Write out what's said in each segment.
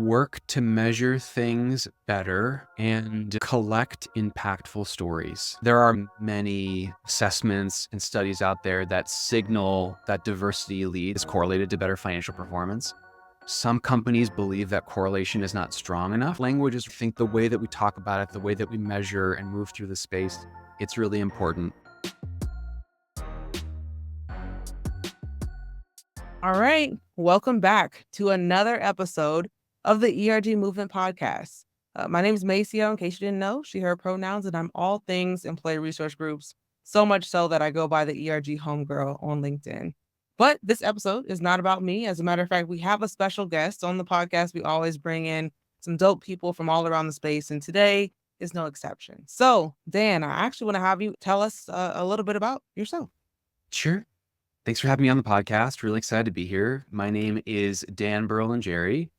work to measure things better and collect impactful stories. There are many assessments and studies out there that signal that diversity lead is correlated to better financial performance. Some companies believe that correlation is not strong enough. Languages, I think the way that we talk about it, the way that we measure and move through the space, it's really important. All right, welcome back to another episode of the ERG Movement Podcast. My name is Maceo, in case you didn't know, she, her pronouns, and I'm all things employee resource groups, so much so that I go by the ERG Homegirl on LinkedIn. But this episode is not about me. As a matter of fact, we have a special guest on the podcast. We always bring in some dope people from all around the space, and today is no exception. So, Dan, I actually want to have you tell us a little bit about yourself. Sure. Thanks for having me on the podcast. Really excited to be here. My name is Dan Berlingeri,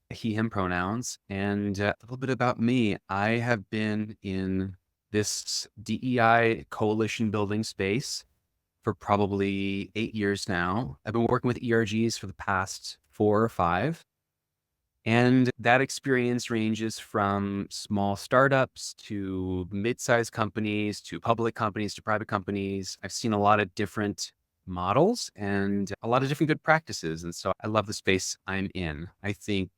he, him pronouns. And a little bit about me. I have been in this DEI coalition building space for probably 8 years now. I've been working with ERGs for the past 4 or 5. And that experience ranges from small startups to mid-sized companies, to public companies, to private companies. I've seen a lot of different models and a lot of different good practices. And so I love the space I'm in. I think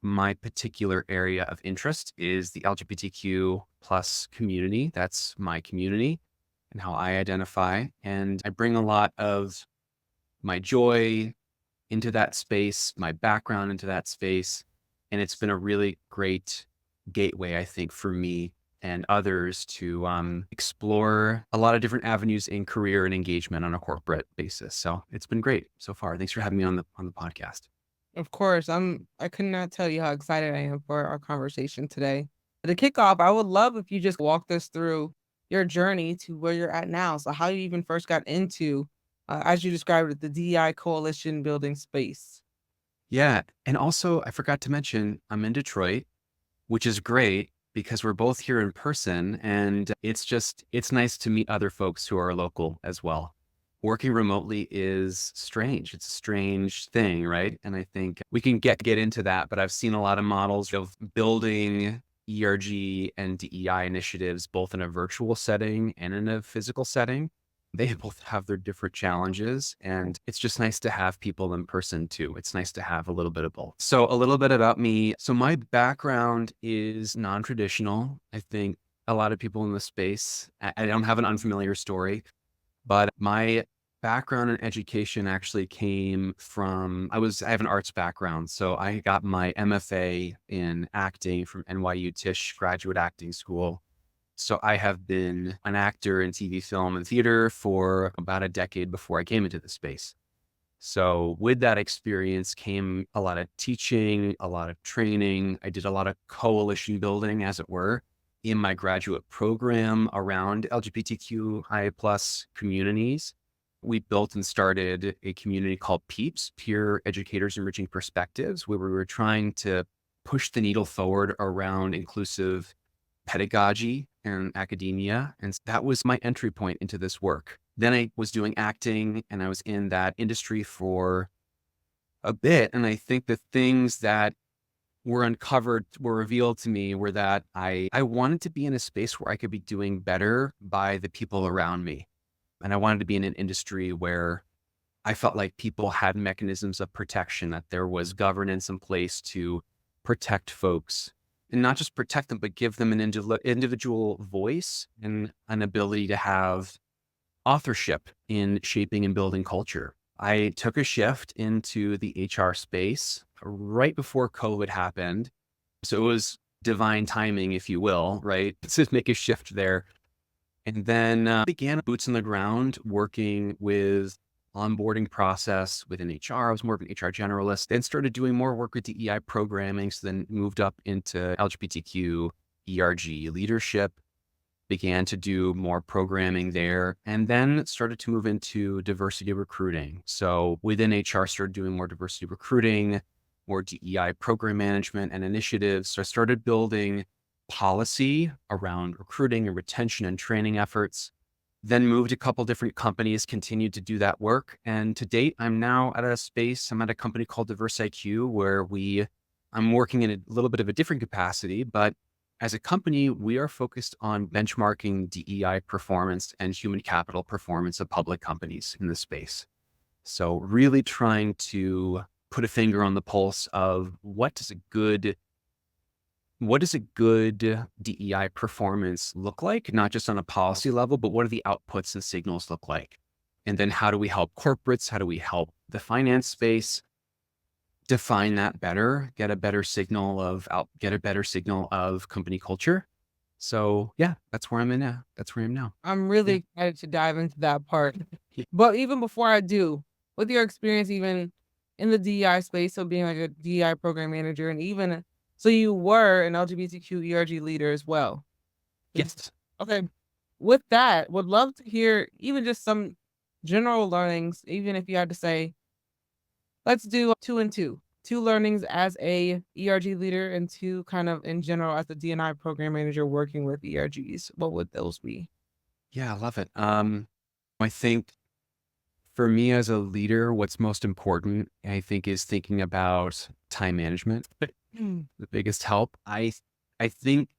my particular area of interest is the LGBTQ plus community. That's my community and how I identify. And I bring a lot of my joy into that space, my background into that space. And it's been a really great gateway, I think, for me and others to explore a lot of different avenues in career and engagement on a corporate basis. So it's been great so far. Thanks for having me on the podcast. Of course, I could not tell you how excited I am for our conversation today. To kick off, I would love if you just walked us through your journey to where you're at now. So how you even first got into, as you described it, the DEI coalition building space. Yeah. And also, I forgot to mention, I'm in Detroit, which is great because we're both here in person. And it's nice to meet other folks who are local as well. Working remotely is strange. It's a strange thing, right? And I think we can get into that, but I've seen a lot of models of building ERG and DEI initiatives, both in a virtual setting and in a physical setting. They both have their different challenges, and it's just nice to have people in person too. It's nice to have a little bit of both. So a little bit about me. So my background is non-traditional. I think a lot of people in the space, I don't have an unfamiliar story, but my background in education actually came from, I have an arts background. So I got my MFA in acting from NYU Tisch Graduate Acting School. So I have been an actor in TV, film, and theater for about a decade before I came into the space. So with that experience came a lot of teaching, a lot of training. I did a lot of coalition building, as it were, in my graduate program around LGBTQI plus communities. We built and started a community called PEEPS, Peer Educators Enriching Perspectives, where we were trying to push the needle forward around inclusive pedagogy and academia. And that was my entry point into this work. Then I was doing acting and I was in that industry for a bit. And I think the things that were uncovered, were revealed to me were that I wanted to be in a space where I could be doing better by the people around me. And I wanted to be in an industry where I felt like people had mechanisms of protection, that there was governance in place to protect folks. And not just protect them, but give them an individual voice and an ability to have authorship in shaping and building culture. I took a shift into the HR space right before COVID happened. So it was divine timing, if you will, right? To make a shift there. And then began boots on the ground working with onboarding process within HR. I was more of an HR generalist, then started doing more work with DEI programming. So then moved up into LGBTQ ERG leadership, began to do more programming there, and then started to move into diversity recruiting. So within HR, started doing more diversity recruiting, more DEI program management and initiatives. So I started building policy around recruiting and retention and training efforts. Then moved a couple different companies, continued to do that work. And to date, I'm now at a space, I'm at a company called Diverse IQ, where we I'm working in a little bit of a different capacity, but as a company, we are focused on benchmarking DEI performance and human capital performance of public companies in this space. So really trying to put a finger on the pulse of what does a good DEI performance look like, not just on a policy level, but what do the outputs and signals look like? And then how do we help corporates? How do we help the finance space define that better, get a better signal of company culture? So yeah, that's where I'm in now. That's where I am now. I'm really excited to dive into that part. But even before I do, with your experience even in the DEI space, so being like a DEI program manager, and even so you were an LGBTQ ERG leader as well. Yes. Okay. With that, would love to hear even just some general learnings, even if you had to say, let's do 2 and 2. 2 learnings as a ERG leader and 2 kind of in general as a D&I program manager working with ERGs. What would those be? Yeah, I love it. I think for me as a leader, what's most important, I think, is thinking about time management. The biggest help. I think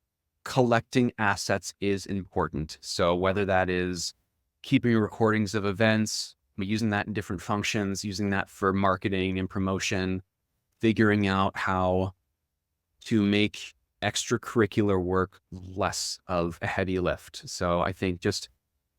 collecting assets is important. So whether that is keeping recordings of events, using that in different functions, using that for marketing and promotion, figuring out how to make extracurricular work less of a heavy lift. So I think just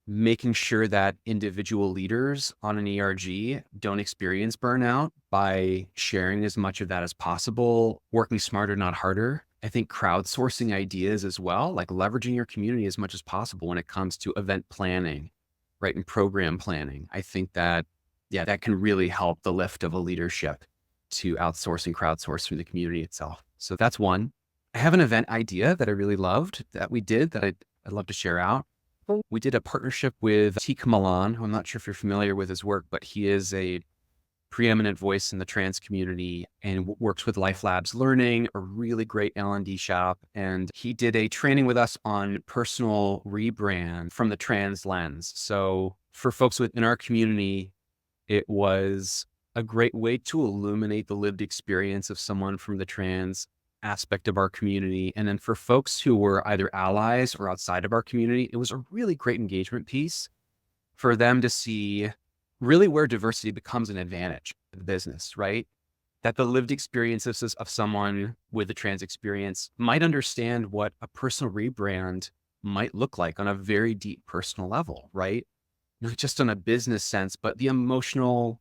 making sure that individual leaders on an ERG don't experience burnout by sharing as much of that as possible, working smarter, not harder. I think crowdsourcing ideas as well, like leveraging your community as much as possible when it comes to event planning, right, and program planning. I think that, yeah, that can really help the lift of a leadership to outsource and crowdsource through the community itself. So that's one. I have an event idea that I really loved that we did that I'd love to share out. We did a partnership with Teek Milan, who I'm not sure if you're familiar with his work, but he is a preeminent voice in the trans community and works with Life Labs Learning, a really great L&D shop. And he did a training with us on personal rebrand from the trans lens. So for folks within our community, it was a great way to illuminate the lived experience of someone from the trans aspect of our community. And then for folks who were either allies or outside of our community, it was a really great engagement piece for them to see really where diversity becomes an advantage in the business, right? That the lived experiences of someone with a trans experience might understand what a personal rebrand might look like on a very deep personal level, right? Not just on a business sense, but the emotional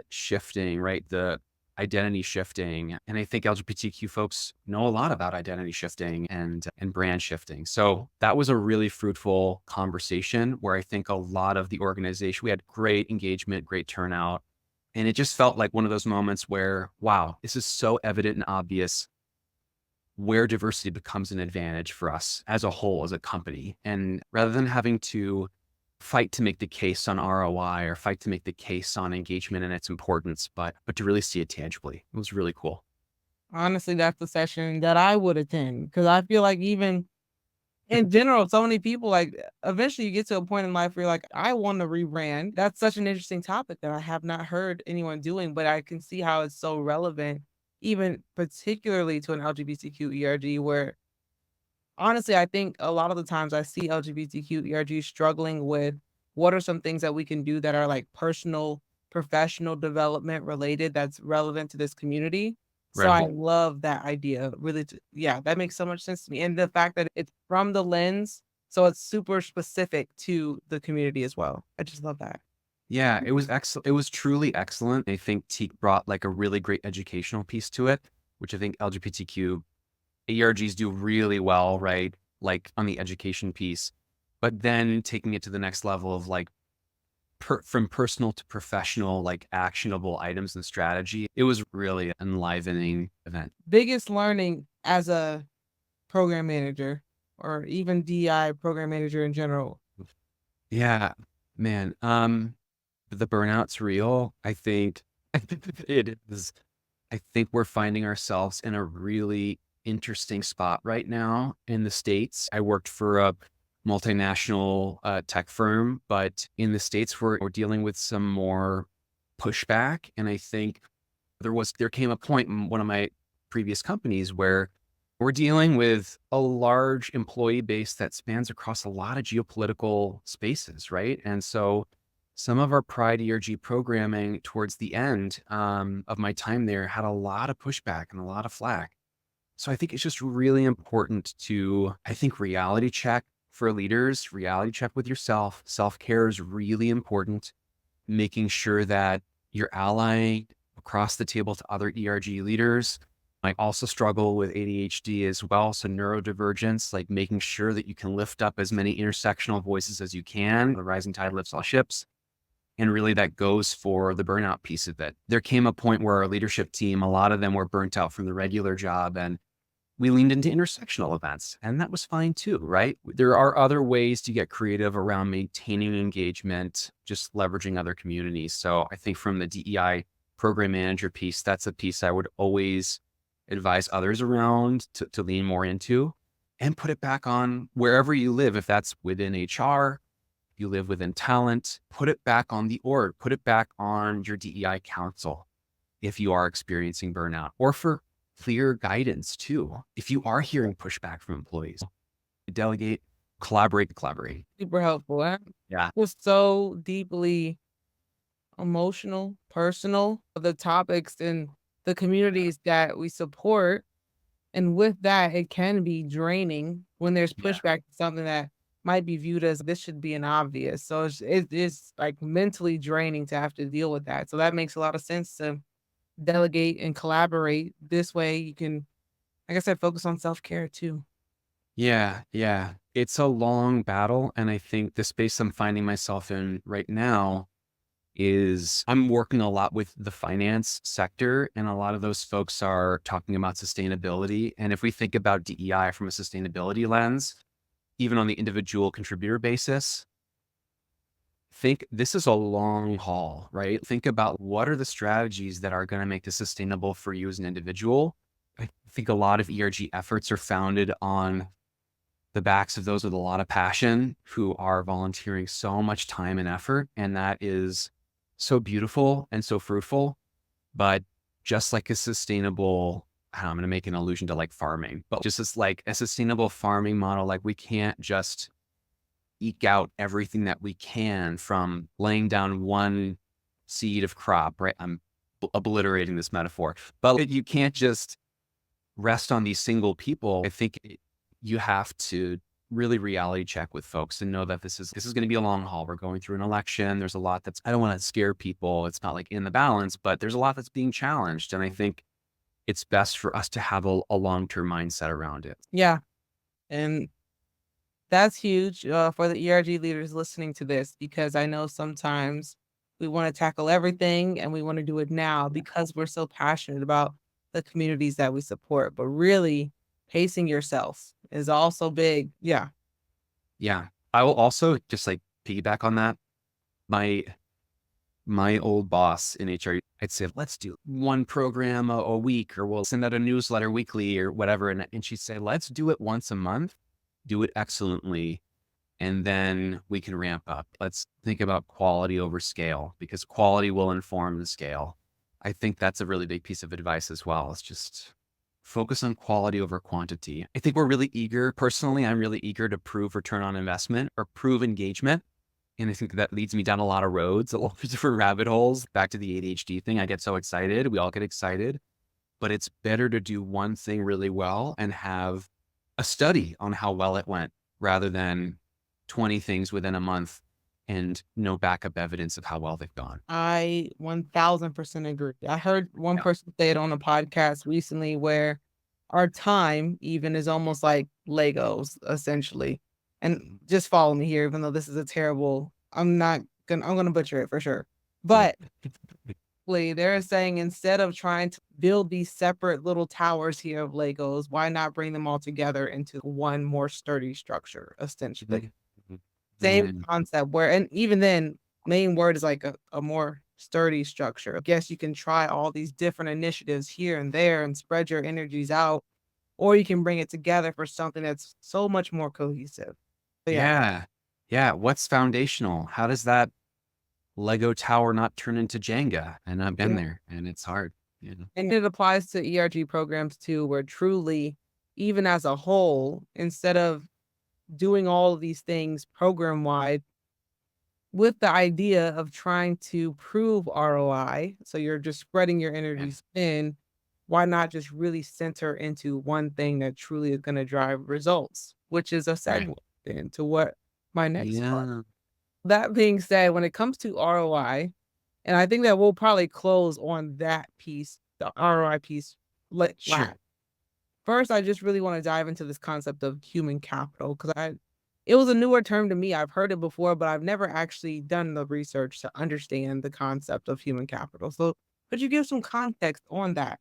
shifting, right? The identity shifting. And I think LGBTQ folks know a lot about identity shifting and brand shifting. So that was a really fruitful conversation where I think a lot of the organization, we had great engagement, great turnout. And it just felt like one of those moments where, wow, this is so evident and obvious where diversity becomes an advantage for us as a whole, as a company. And rather than having to fight to make the case on ROI or fight to make the case on engagement and its importance, but to really see it tangibly. It was really cool. Honestly, that's the session that I would attend because I feel like even in general, so many people like eventually you get to a point in life where you're like, I want to rebrand. That's such an interesting topic that I have not heard anyone doing, but I can see how it's so relevant, even particularly to an LGBTQ ERG where honestly, I think a lot of the times I see LGBTQ ERGs struggling with what are some things that we can do that are like personal, professional development related that's relevant to this community. So I Right. love that idea. Really, yeah, that makes so much sense to me. And the fact that it's from the lens, so it's super specific to the community as well. I just love that. Yeah, it was excellent. It was truly excellent. I think Teak brought like a really great educational piece to it, which I think LGBTQ ERGs do really well, right? Like on the education piece, but then taking it to the next level of like from personal to professional, like actionable items and strategy. It was really an enlivening event. Biggest learning as a program manager or even DI program manager in general. Yeah, man. The burnout's real. I think it is. I think we're finding ourselves in a really interesting spot right now in the States. I worked for a multinational tech firm, but in the States, we're dealing with some more pushback. And I think there came a point in one of my previous companies where we're dealing with a large employee base that spans across a lot of geopolitical spaces, right? And so some of our Pride ERG programming towards the end of my time there had a lot of pushback and a lot of flack. So I think it's just really important to, I think, reality check for leaders, reality check with yourself. Self-care is really important, making sure that you're allying across the table to other ERG leaders. I also struggle with ADHD as well. So neurodivergence, like making sure that you can lift up as many intersectional voices as you can. The rising tide lifts all ships. And really that goes for the burnout piece of it. There came a point where our leadership team, a lot of them were burnt out from the regular job, and we leaned into intersectional events, and that was fine too, right? There are other ways to get creative around maintaining engagement, just leveraging other communities. So I think from the DEI program manager piece, that's a piece I would always advise others around to lean more into, and put it back on wherever you live. If that's within HR, if you live within talent, put it back on the org, put it back on your DEI council if you are experiencing burnout, or for clear guidance too. If you are hearing pushback from employees, delegate, collaborate. Super helpful. Huh? Yeah. It's so deeply emotional, personal, the topics and the communities that we support. And with that, it can be draining when there's Yeah. pushback to something that might be viewed as this should be an obvious. So it's like mentally draining to have to deal with that. So that makes a lot of sense to delegate and collaborate. This way you can, like I said, focus on self-care too. Yeah. It's a long battle. And I think the space I'm finding myself in right now is I'm working a lot with the finance sector, and a lot of those folks are talking about sustainability. And if we think about DEI from a sustainability lens, even on the individual contributor basis, think this is a long haul, right? Think about what are the strategies that are going to make this sustainable for you as an individual. I think a lot of ERG efforts are founded on the backs of those with a lot of passion who are volunteering so much time and effort. And that is so beautiful and so fruitful. But just like a sustainable, I'm going to make an allusion to like farming, but just as like a sustainable farming model, like we can't just eke out everything that we can from laying down one seed of crop, right? I'm obliterating this metaphor, but you can't just rest on these single people. I think you have to really reality check with folks and know that this is going to be a long haul. We're going through an election. There's a lot I don't want to scare people. It's not like in the balance, but there's a lot that's being challenged. And I think it's best for us to have a long-term mindset around it. Yeah. And that's huge for the ERG leaders listening to this, because I know sometimes we want to tackle everything and we want to do it now because we're so passionate about the communities that we support. But really, pacing yourself is also big. Yeah. Yeah. I will also just like piggyback on that. My old boss in HR, I'd say, let's do one program a week, or we'll send out a newsletter weekly or whatever. And she'd say, let's do it once a month, do it excellently, and then we can ramp up. Let's think about quality over scale, because quality will inform the scale. I think that's a really big piece of advice as well. It's just focus on quality over quantity. I think we're really eager. Personally, I'm really eager to prove return on investment or prove engagement. And I think that leads me down a lot of roads, a lot of different rabbit holes. Back to the ADHD thing, I get so excited. We all get excited. But it's better to do one thing really well and have a study on how well it went, rather than 20 things within a month and no backup evidence of how well they've gone. I 1000% agree. I heard one person say it on a podcast recently where our time even is almost like Legos, essentially. And just follow me here, even though this is a terrible, I'm gonna butcher it for sure. But they're saying, instead of trying to build these separate little towers here of Legos, why not bring them all together into one more sturdy structure, essentially? Same concept where, and even then, main word is like a more sturdy structure. I guess you can try all these different initiatives here and there and spread your energies out, or you can bring it together for something that's so much more cohesive. But Yeah. What's foundational? How does that Lego tower not turn into Jenga? And I've been there, and it's hard. Yeah. And it applies to ERG programs too, where truly, even as a whole, instead of doing all of these things program wide with the idea of trying to prove ROI, so you're just spreading your Yeah. energies thin, why not just really center into one thing that truly is going to drive results, which is a Right. segue into what my next part. Yeah. That being said, when it comes to ROI, and I think that we'll probably close on that piece, the ROI piece, Sure. last. First, I just really want to dive into this concept of human capital because it was a newer term to me. I've heard it before, but I've never actually done the research to understand the concept of human capital. So, could you give some context on that?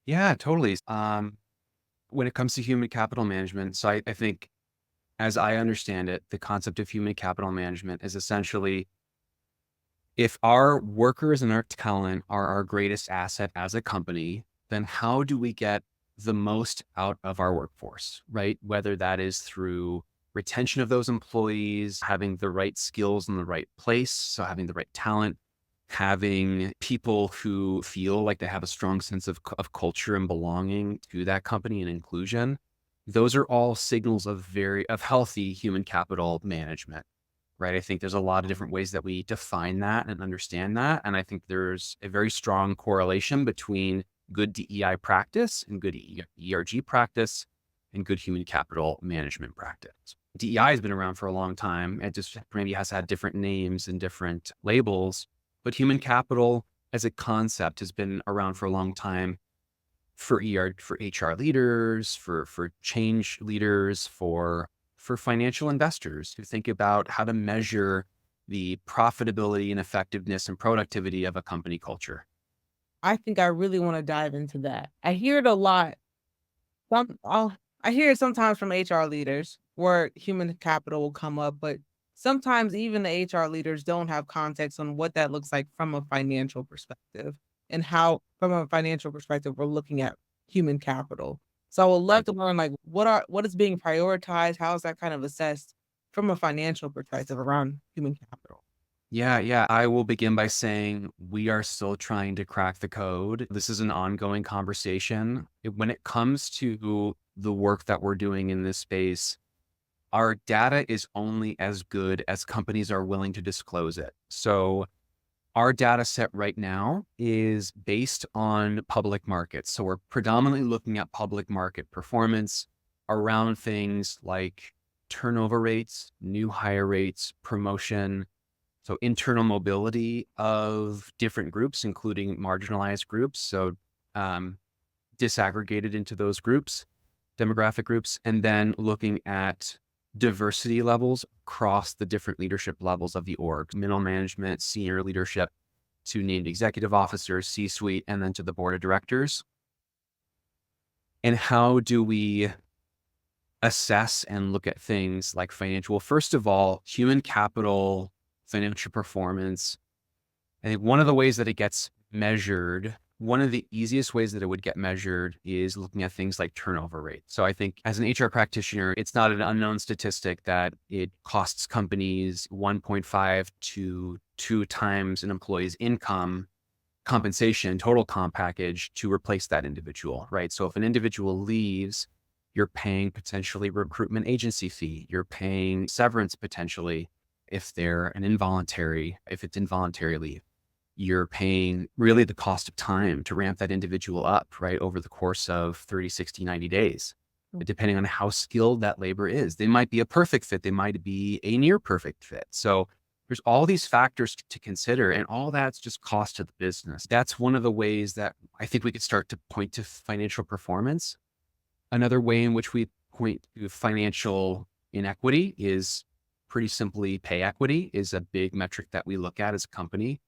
Yeah, totally. When it comes to human capital management, so I think as I understand it, the concept of human capital management is essentially if our workers and our talent are our greatest asset as a company, then how do we get the most out of our workforce, right? Whether that is through retention of those employees, having the right skills in the right place, so having the right talent, having people who feel like they have a strong sense of culture and belonging to that company and inclusion. Those are all signals of healthy human capital management, right? I think there's a lot of different ways that we define that and understand that. And I think there's a very strong correlation between good DEI practice and good ERG practice and good human capital management practice. DEI has been around for a long time. It just maybe has had different names and different labels, but human capital as a concept has been around for a long time for HR leaders, for change leaders, for financial investors who think about how to measure the profitability and effectiveness and productivity of a company culture. I think I really want to dive into that. I hear it a lot. I hear it sometimes from HR leaders where human capital will come up, but sometimes even the HR leaders don't have context on what that looks like from a financial perspective and how, from a financial perspective, we're looking at human capital. So I would love Right. to learn like what is being prioritized, how is that kind of assessed from a financial perspective around human capital. Yeah. I will begin by saying we are still trying to crack the code. This is an ongoing conversation. When it comes to the work that we're doing in this space, our data is only as good as companies are willing to disclose it. So our data set right now is based on public markets. So we're predominantly looking at public market performance around things like turnover rates, new hire rates, promotion, so internal mobility of different groups, including marginalized groups. So disaggregated into those groups, demographic groups, and then looking at diversity levels across the different leadership levels of the org, middle management, senior leadership, to named executive officers, C-suite, and then to the board of directors. And how do we assess and look at things like financial? Well, first of all, human capital, financial performance. I think one of the ways that it gets measured, one of the easiest ways that it would get measured is looking at things like turnover rate. So I think as an HR practitioner, it's not an unknown statistic that it costs companies 1.5 to 2 times an employee's income compensation, total comp package to replace that individual, right? So if an individual leaves, you're paying potentially recruitment agency fee, you're paying severance potentially if it's involuntary leave. You're paying really the cost of time to ramp that individual up, right, over the course of 30, 60, 90 days, depending on how skilled that labor is. They might be a perfect fit. They might be a near perfect fit. So there's all these factors to consider, and all that's just cost to the business. That's one of the ways that I think we could start to point to financial performance. Another way in which we point to financial inequity is pretty simply pay equity is a big metric that we look at as a company.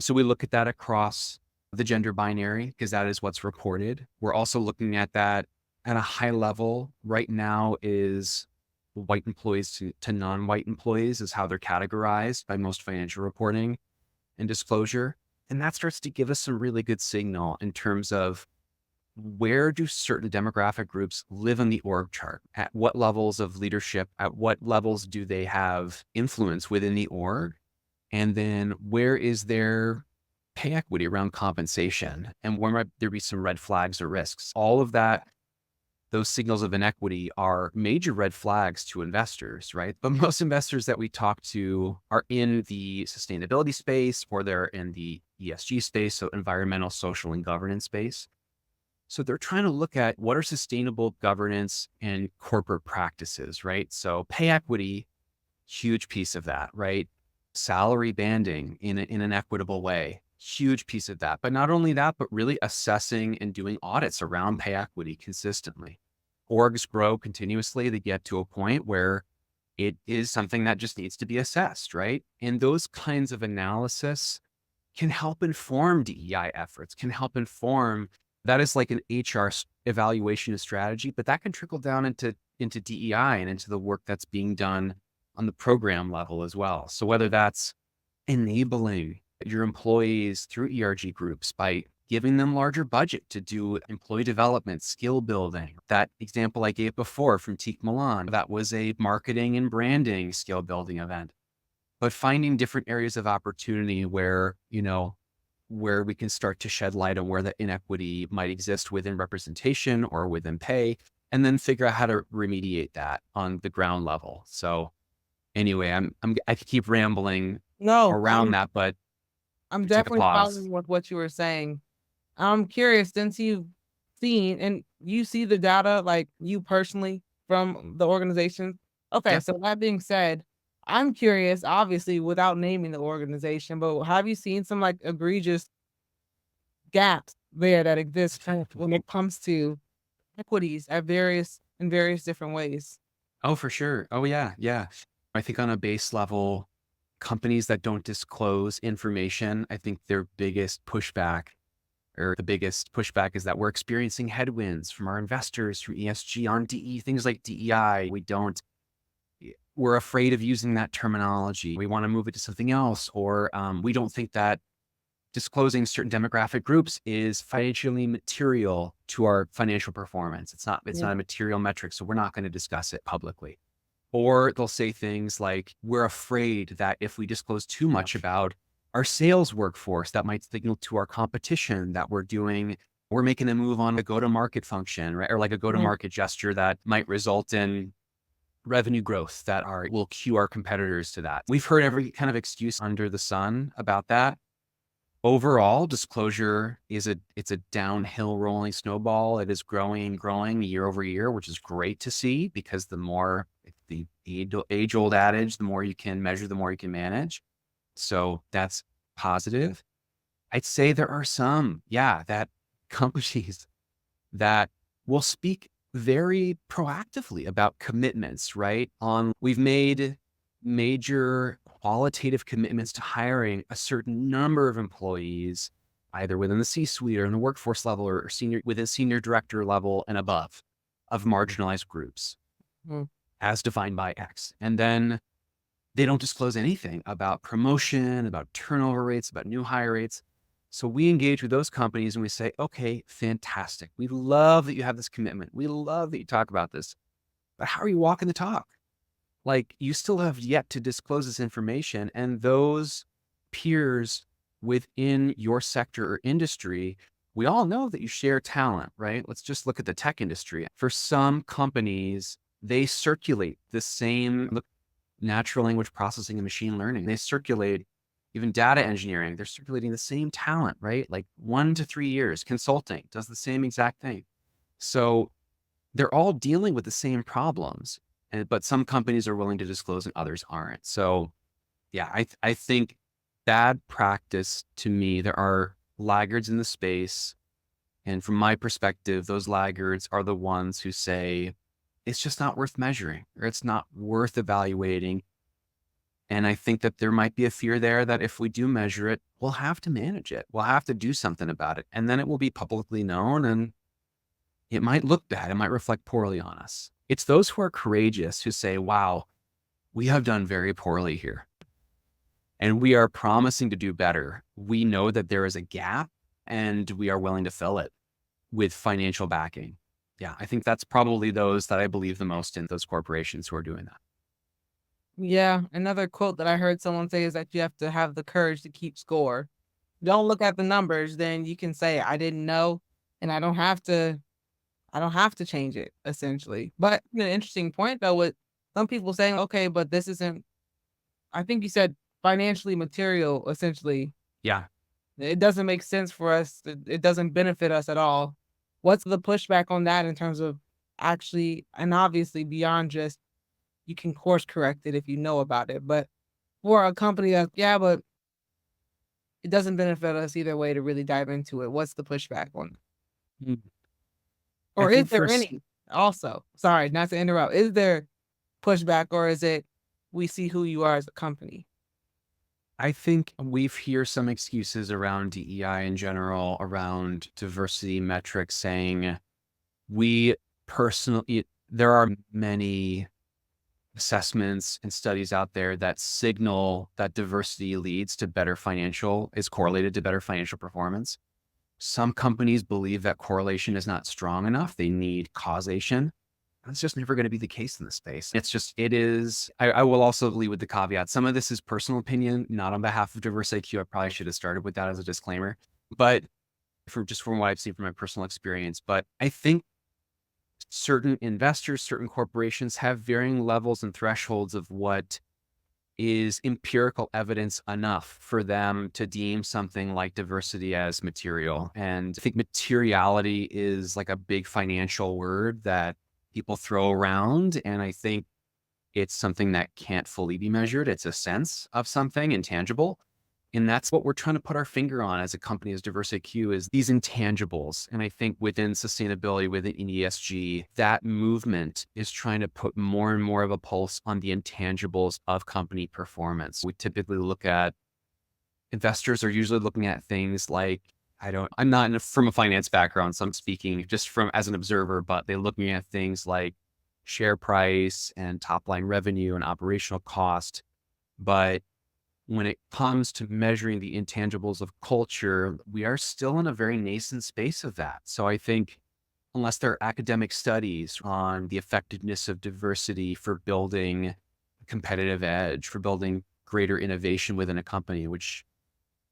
So we look at that across the gender binary because that is what's reported. We're also looking at that at a high level right now is white employees to non-white employees is how they're categorized by most financial reporting and disclosure. And that starts to give us some really good signal in terms of where do certain demographic groups live on the org chart? At what levels of leadership? At what levels do they have influence within the org? And then where is their pay equity, around compensation, and where might there be some red flags or risks. All of that, those signals of inequity are major red flags to investors, right? But most investors that we talk to are in the sustainability space, or they're in the ESG space, so environmental, social, and governance space. So they're trying to look at what are sustainable governance and corporate practices, right? So pay equity, huge piece of that, right? Salary banding in an equitable way, huge piece of that. But not only that, but really assessing and doing audits around pay equity consistently. Orgs grow continuously. They get to a point where it is something that just needs to be assessed, right? And those kinds of analysis can help inform DEI efforts, can help inform, that is like an HR evaluation and strategy, but that can trickle down into DEI and into the work that's being done on the program level as well. So whether that's enabling your employees through ERG groups by giving them larger budget to do employee development, skill building. That example I gave before from Teak Milan, that was a marketing and branding skill building event. But finding different areas of opportunity where, where we can start to shed light on where the inequity might exist within representation or within pay, and then figure out how to remediate that on the ground level. So anyway, I could keep rambling around that, but I'm take a definitely pause. following with what you were saying. I'm curious, since you've seen and you see the data, like you personally from the organization. Okay, Yeah. so that being said, I'm curious, obviously, without naming the organization, but have you seen some like egregious gaps there that exist when it comes to equities in various different ways? Oh, for sure. Oh, yeah. Yeah. I think on a base level, companies that don't disclose information, I think their biggest pushback, or the biggest pushback, is that we're experiencing headwinds from our investors, from ESG on DE, things like DEI. We're afraid of using that terminology. We want to move it to something else, or we don't think that disclosing certain demographic groups is financially material to our financial performance. It's not a material metric, so we're not going to discuss it publicly. Or they'll say things like, we're afraid that if we disclose too much about our sales workforce, that might signal to our competition that we're making a move on a go-to-market function, right? Or like a go-to-market gesture that might result in revenue growth will cue our competitors to that. We've heard every kind of excuse under the sun about that. Overall, disclosure it's a downhill rolling snowball. It is growing year over year, which is great to see, because the age-old adage, the more you can measure, the more you can manage. So that's positive. I'd say there are some, that companies that will speak very proactively about commitments, right? We've made major qualitative commitments to hiring a certain number of employees, either within the C-suite or in the workforce level, or within senior director level and above, of marginalized groups, as defined by X. And then they don't disclose anything about promotion, about turnover rates, about new hire rates. So we engage with those companies and we say, okay, fantastic. We love that you have this commitment. We love that you talk about this, but how are you walking the talk? Like, you still have yet to disclose this information, and those peers within your sector or industry, we all know that you share talent, right? Let's just look at the tech industry. For some companies, they circulate the same natural language processing and machine learning. They circulate even data engineering. They're circulating the same talent, right? Like 1 to 3 years. Consulting does the same exact thing. So they're all dealing with the same problems, but some companies are willing to disclose and others aren't. So I think bad practice, to me, there are laggards in the space. And from my perspective, those laggards are the ones who say, it's just not worth measuring, or it's not worth evaluating. And I think that there might be a fear there that if we do measure it, we'll have to manage it. We'll have to do something about it. And then it will be publicly known, and it might look bad. It might reflect poorly on us. It's those who are courageous who say, wow, we have done very poorly here, and we are promising to do better. We know that there is a gap, and we are willing to fill it with financial backing. Yeah, I think that's probably those that I believe the most in, those corporations who are doing that. Yeah, another quote that I heard someone say is that you have to have the courage to keep score. don't look at the numbers, then you can say I didn't know, and I don't have to change it, essentially. But an interesting point though, with some people saying, okay, but this isn't, I think you said financially material, essentially. Yeah. It doesn't make sense for us. It doesn't benefit us at all. What's the pushback on that in terms of actually, and obviously beyond just you can course correct it if you know about it, but for a company that, yeah, but it doesn't benefit us either way to really dive into it. What's the pushback on? Mm. I Or is think there any also? Sorry, not to interrupt. Is there pushback, or is it we see who you are as a company? I think we've hear some excuses around DEI in general, around diversity metrics, saying we personally, there are many assessments and studies out there that signal that diversity leads to is correlated to better financial performance. Some companies believe that correlation is not strong enough. They need causation. That's just never going to be the case in this space. It is. I will also leave with the caveat. Some of this is personal opinion, not on behalf of Diverse IQ. I probably should have started with that as a disclaimer, but from what I've seen from my personal experience. But I think certain investors, certain corporations have varying levels and thresholds of what is empirical evidence enough for them to deem something like diversity as material. And I think materiality is like a big financial word that people throw around. And I think it's something that can't fully be measured. It's a sense of something intangible. And that's what we're trying to put our finger on as a company, as DiversiQ, is these intangibles. And I think within sustainability, within ESG, that movement is trying to put more and more of a pulse on the intangibles of company performance. We typically investors are usually looking at things like, I'm not from a finance background, so I'm speaking just from as an observer, but they're looking at things like share price and top line revenue and operational cost. But when it comes to measuring the intangibles of culture, we are still in a very nascent space of that. So I think unless there are academic studies on the effectiveness of diversity for building a competitive edge, for building greater innovation within a company, which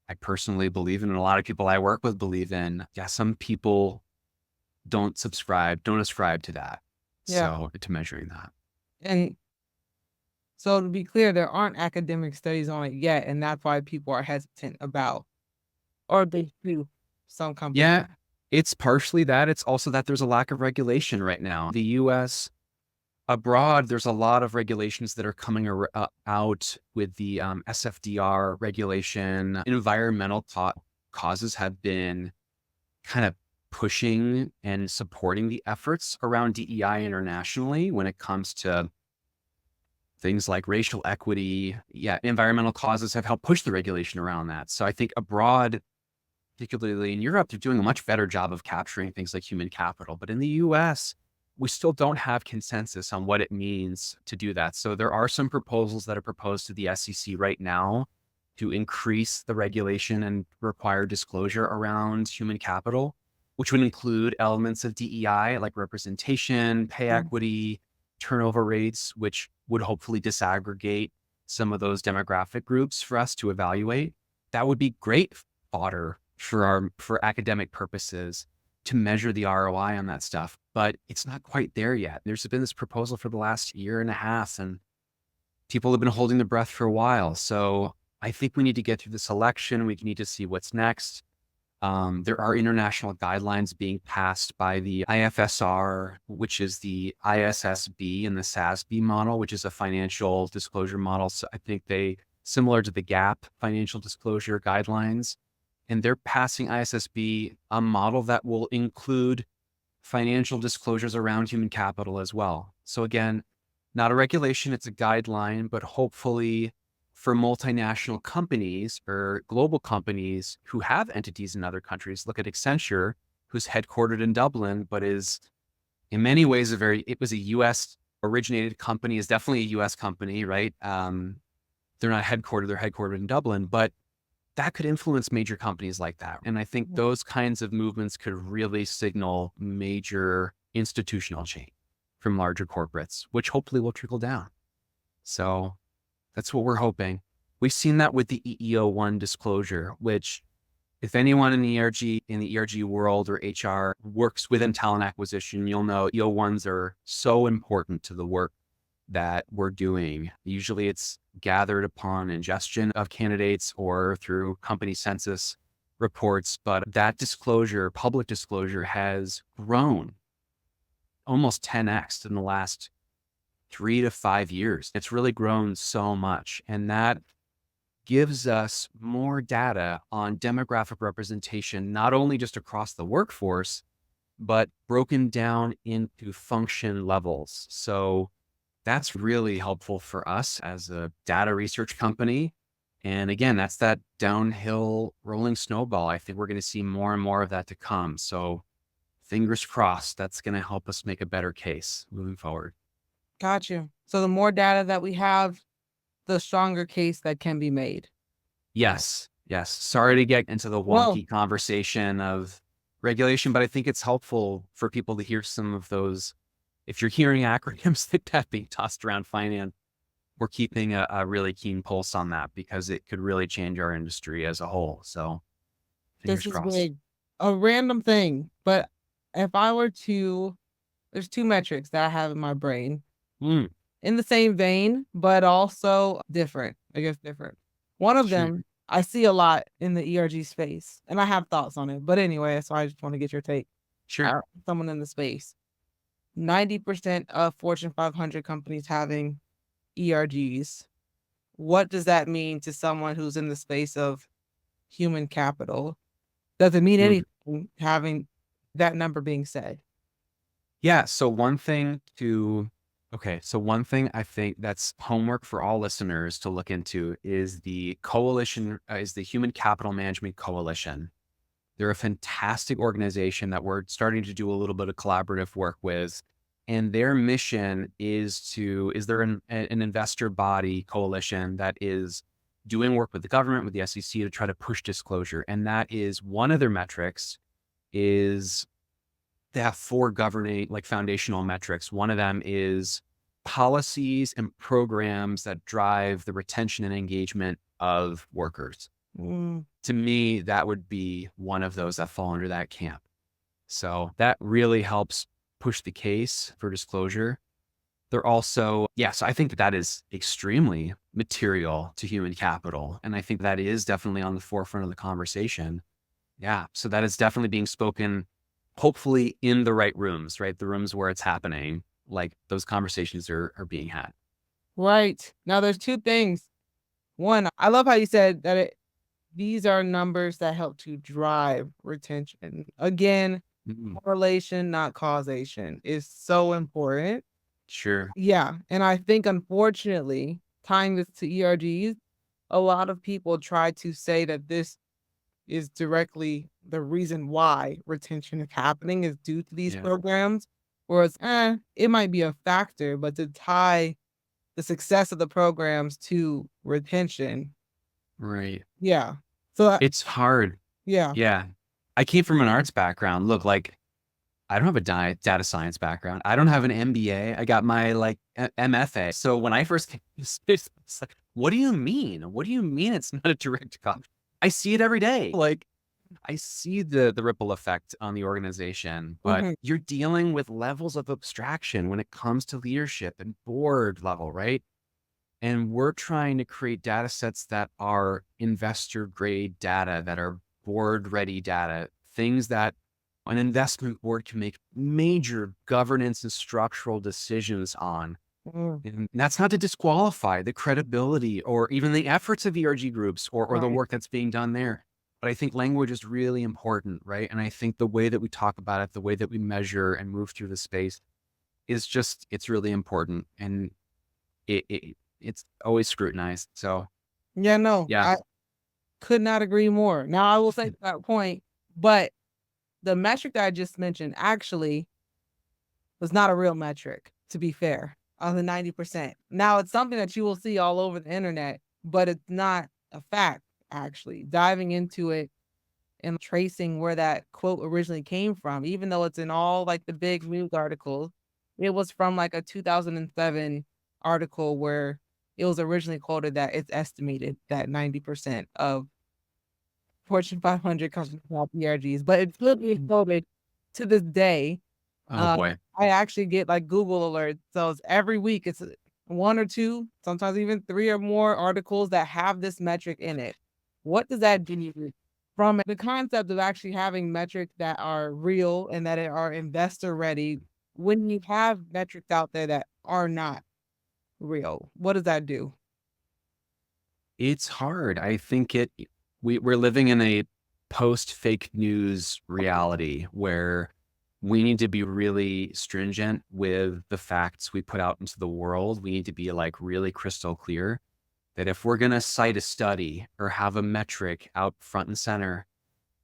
I personally believe in, and a lot of people I work with believe in, some people don't ascribe to that. Yeah. So to measuring that. And so to be clear, there aren't academic studies on it yet, and that's why people are hesitant about, or they do, some companies. Yeah, it's partially that. It's also that there's a lack of regulation right now. The US, abroad, there's a lot of regulations that are coming out with the SFDR regulation. Environmental causes have been kind of pushing and supporting the efforts around DEI internationally when it comes to things like racial equity. Yeah, environmental causes have helped push the regulation around that. So I think abroad, particularly in Europe, they're doing a much better job of capturing things like human capital. But in the US, we still don't have consensus on what it means to do that. So there are some proposals that are proposed to the SEC right now to increase the regulation and require disclosure around human capital, which would include elements of DEI like representation, pay equity, turnover rates, which would hopefully disaggregate some of those demographic groups for us to evaluate. That would be great fodder for academic purposes to measure the ROI on that stuff, but it's not quite there yet. There's been this proposal for the last year and a half, and people have been holding their breath for a while. So I think we need to get through this election. We need to see what's next. There are international guidelines being passed by the IFSR, which is the ISSB and the SASB model, which is a financial disclosure model. So I think similar to the GAAP financial disclosure guidelines, and they're passing ISSB a model that will include financial disclosures around human capital as well. So again, not a regulation, it's a guideline, but hopefully for multinational companies or global companies who have entities in other countries. Look at Incestor, who's headquartered in Dublin, but is in many ways it was a US originated company, is definitely a US company, right? They're not headquartered, they're headquartered in Dublin, but that could influence major companies like that. And I think those kinds of movements could really signal major institutional change from larger corporates, which hopefully will trickle down. So that's what we're hoping. We've seen that with the EEO1 disclosure, which if anyone in the ERG world or HR works within talent acquisition, you'll know EO1s are so important to the work that we're doing. Usually it's gathered upon ingestion of candidates or through company census reports, but that disclosure, public disclosure, has grown almost 10x in the last 3 to 5 years. It's really grown so much. And that gives us more data on demographic representation, not only just across the workforce, but broken down into function levels. So that's really helpful for us as a data research company. And again, that's that downhill rolling snowball. I think we're going to see more and more of that to come. So fingers crossed, that's going to help us make a better case moving forward. Got you. So the more data that we have, the stronger case that can be made. Yes. Yes. Sorry to get into the Well, wonky conversation of regulation, but I think it's helpful for people to hear some of those. If you're hearing acronyms like that being tossed around finance, we're keeping a really keen pulse on that because it could really change our industry as a whole. So fingers this is crossed. big. A random thing, but if I were to, there's two metrics that I have in my brain Mm, in the same vein, but also different. I guess different. One of sure. them I see a lot in the ERG space, and I have thoughts on it. But anyway, so I just want to get your take. Sure. Someone in the space. 90% of Fortune 500 companies having ERGs. What does that mean to someone who's in the space of human capital? Does it mean Mm. anything having that number being said? Yeah. So one thing I think that's homework for all listeners to look into is the coalition, is the Human Capital Management Coalition. They're a fantastic organization that we're starting to do a little bit of collaborative work with. And their mission is they're an investor body coalition that is doing work with the government, with the SEC to try to push disclosure. And that is one of their metrics is they have 4 governing like foundational metrics. One of them is policies and programs that drive the retention and engagement of workers. Mm, To me, that would be one of those that fall under that camp. So that really helps push the case for disclosure. They're also, so I think that is extremely material to human capital. And I think that is definitely on the forefront of the conversation. Yeah. So that is definitely being spoken, hopefully in the right rooms, right? The rooms where it's happening, like those conversations are being had. right. Now, there's two things. One, I love how you said that these are numbers that help to drive retention. Again, correlation, not causation, is so important. Sure. Yeah. And I think, unfortunately, tying this to ERGs, a lot of people try to say that this is directly the reason why retention is happening is due to these Yeah. programs. Whereas, it might be a factor, but to tie the success of the programs to retention. Right. Yeah. So, It's hard. yeah. Yeah. I came from an arts background. Look, like I don't have a data science background. I don't have an MBA. I got my MFA. So when I first came to space, it's like, what do you mean? What do you mean it's not a direct cost? I see it every day. Like I see the ripple effect on the organization, but Mhm. you're dealing with levels of abstraction when it comes to leadership and board level, right? And we're trying to create data sets that are investor grade data, that are board ready data, things that an investment board can make major governance and structural decisions on. Mm, And that's not to disqualify the credibility or even the efforts of ERG groups or the right. work that's being done there. But I think language is really important, right? And I think the way that we talk about it, the way that we measure and move through the space is just, it's really important. And it's always scrutinized. So Yeah, no, yeah. I could not agree more. Now, I will say to that point, but the metric that I just mentioned actually was not a real metric, to be fair, on the 90%. Now, it's something that you will see all over the internet, but it's not a fact, actually. Diving into it and tracing where that quote originally came from, even though it's in all like the big news articles, it was from like a 2007 article where it was originally quoted that it's estimated that 90% of Fortune 500 companies have ERGs, but it's literally COVID to this day. Oh boy. I actually get like Google alerts. So it's every week it's one or two, sometimes even three or more articles that have this metric in it. What does that do from the concept of actually having metrics that are real and that are investor ready? When you have metrics out there that are not real, what does that do? It's hard. I think we're living in a post fake news reality where we need to be really stringent with the facts we put out into the world. We need to be like really crystal clear that if we're going to cite a study or have a metric out front and center,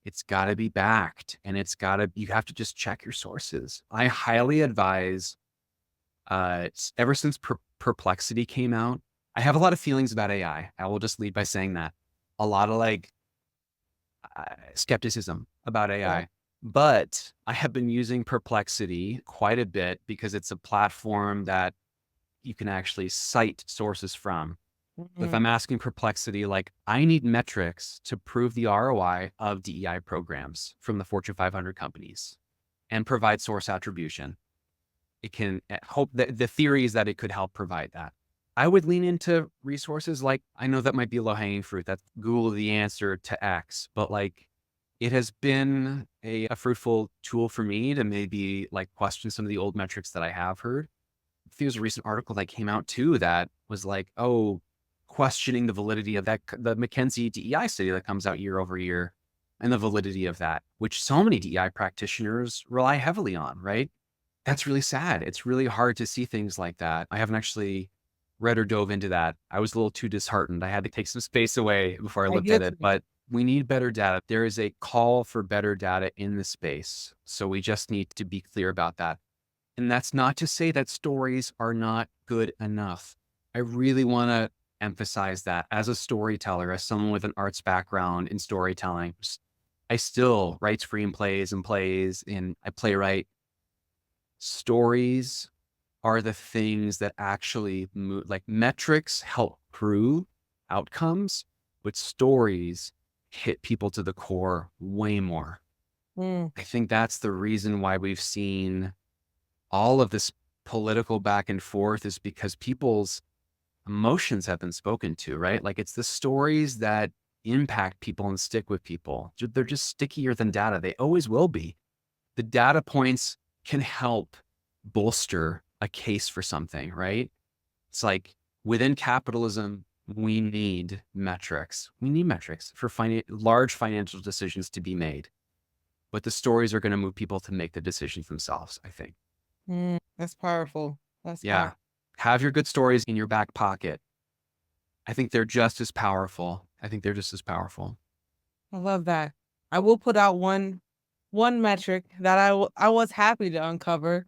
it's got to be backed, and you have to just check your sources. I highly advise, ever since Perplexity came out, I have a lot of feelings about AI. I will just lead by saying that. A lot of skepticism about AI. But I have been using Perplexity quite a bit because it's a platform that you can actually cite sources from. So if I'm asking Perplexity, like, I need metrics to prove the ROI of DEI programs from the Fortune 500 companies and provide source attribution, it can hope that the theory is that it could help provide that. I would lean into resources like, I know that might be low hanging fruit. That's Google the answer to X, but like, it has been a fruitful tool for me to maybe like question some of the old metrics that I have heard. There's a recent article that came out too that was like, oh, questioning the validity of the McKinsey DEI study that comes out year over year, and the validity of that, which so many DEI practitioners rely heavily on, right? That's really sad. It's really hard to see things like that. I haven't actually read or dove into that. I was a little too disheartened. I had to take some space away before I looked at it, but we need better data. There is a call for better data in the space. So we just need to be clear about that. And that's not to say that stories are not good enough. I really want to emphasize that as a storyteller, as someone with an arts background in storytelling, I still write screenplays and plays, and I playwright. Stories are the things that actually move. Like, metrics help prove outcomes, but stories hit people to the core way more. I think that's the reason why we've seen all of this political back and forth, is because people's emotions have been spoken to, right? Like, it's the stories that impact people and stick with people. They're just stickier than data. They always will be. The data points can help bolster a case for something, right? It's like, within capitalism, we need metrics. We need metrics for large financial decisions to be made. But the stories are going to move people to make the decisions themselves, I think. That's powerful. That's powerful. Have your good stories in your back pocket. I think they're just as powerful. I love that. I will put out one metric that I was happy to uncover.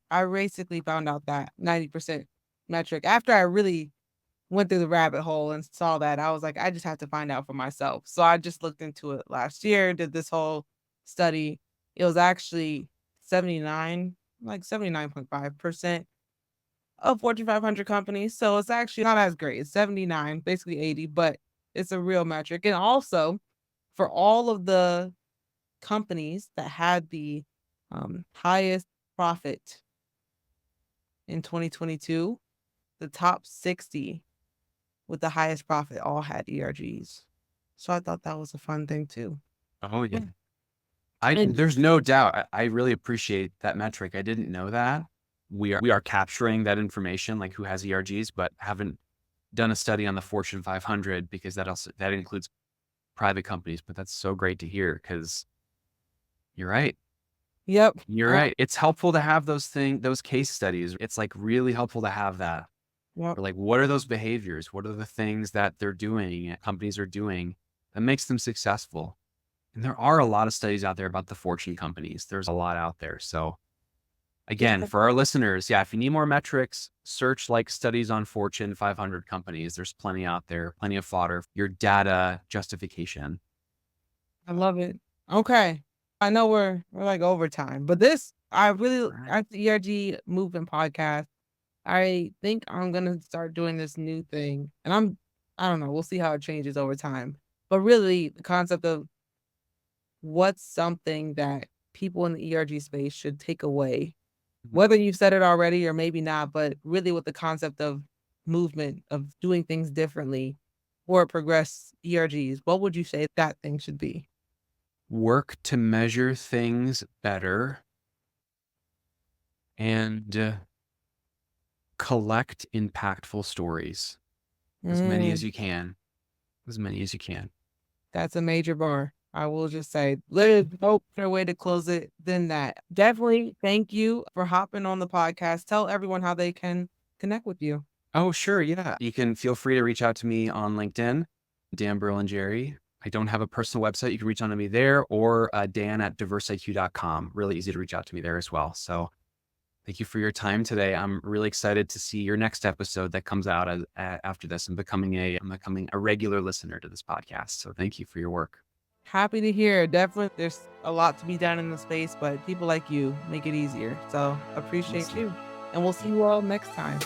I basically found out that 90% metric after I really went through the rabbit hole and saw that. I was like, I just have to find out for myself. So I just looked into it last year, did this whole study. It was actually 79.5% of Fortune 500 companies. So it's actually not as great. It's 79, basically 80, but it's a real metric. And also, for all of the companies that had the highest profit in 2022, the top 60 with the highest profit all had ERGs. So I thought that was a fun thing too. Oh yeah. There's no doubt. I really appreciate that metric. I didn't know that. We are capturing that information, like who has ERGs, but haven't done a study on the Fortune 500 because that includes private companies. But that's so great to hear, because you're right. Yep. You're right. It's helpful to have those case studies. It's like really helpful to have that. Yep. Or like, what are those behaviors? What are the things that they're doing, companies are doing, that makes them successful? And there are a lot of studies out there about the Fortune companies. There's a lot out there. So again, for our listeners, if you need more metrics, search like studies on Fortune 500 companies. There's plenty out there, plenty of fodder, your data justification. I love it. Okay. I know we're like overtime, but the ERG Movement Podcast, I think I'm going to start doing this new thing, and I don't know. We'll see how it changes over time. But really, the concept of what's something that people in the ERG space should take away, whether you've said it already or maybe not, but really with the concept of movement, of doing things differently or progress ERGs, what would you say that thing should be? Work to measure things better and collect impactful stories. As many as you can. As many as you can. That's a major bar. I will just say, there's no better way to close it than that. Definitely thank you for hopping on the podcast. Tell everyone how they can connect with you. Oh, sure. Yeah. You can feel free to reach out to me on LinkedIn, Dan Berlingeri. I don't have a personal website. You can reach out to me there or dan@diverseiq.com. Really easy to reach out to me there as well. So thank you for your time today. I'm really excited to see your next episode that comes out after this. I'm becoming a regular listener to this podcast. So thank you for your work. Happy to hear. Definitely, there's a lot to be done in the space, but people like you make it easier. So appreciate Awesome. you. And we'll see you all next time.